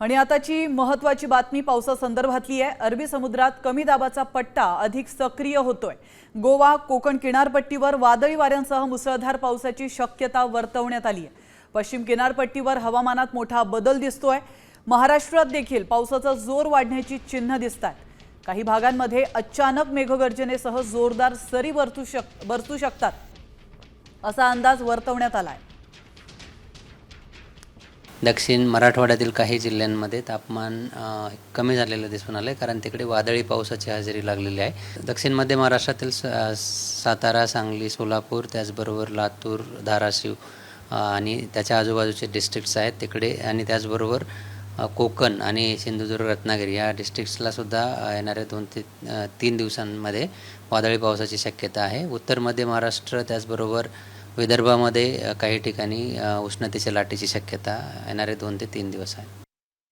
आणि आताची महत्त्वाची बातमी पावसासंदर्भातली आहे। अरबी समुद्रात कमी दाबाचा पट्टा अधिक सक्रिय होतोय। गोवा कोकण किनारपट्टीवर वादळी वाऱ्यांसह मुसळधार पावसाची शक्यता वर्तवण्यात आली आहे। पश्चिम किनारपट्टीवर हवामानात मोठा बदल दिसतोय। महाराष्ट्रात देखील पावसाचा जोर वाढण्याची चिन्ह दिसतात। काही भागांमध्ये अचानक मेघगर्जनेसह जोरदार सरी बरसू शकतात असा अंदाज वर्तवण्यात आलाय। दक्षिण मराठवाड्यातील काही जिल्ह्यांमध्ये तापमान कमी झालेलं दिसून आलं आहे, कारण तिकडे वादळी पावसाची हजेरी लागलेली आहे। दक्षिण मध्य महाराष्ट्रातील सातारा, सांगली, सोलापूर, त्याचबरोबर लातूर, धाराशिव आणि त्याच्या आजूबाजूचे डिस्ट्रिक्ट्स आहेत तिकडे, आणि त्याचबरोबर कोकण आणि सिंधुदुर्ग, रत्नागिरी या डिस्ट्रिक्ट्सला सुद्धा येणाऱ्या 2 ते 3 दिवसांमध्ये वादळी पावसाची शक्यता आहे। उत्तर मध्य महाराष्ट्र त्याचबरोबर विदर्भामध्ये काही ठिकाणी उष्णतेच्या लाटेची शक्यता येणारे 2 ते 3 दिवस आहे।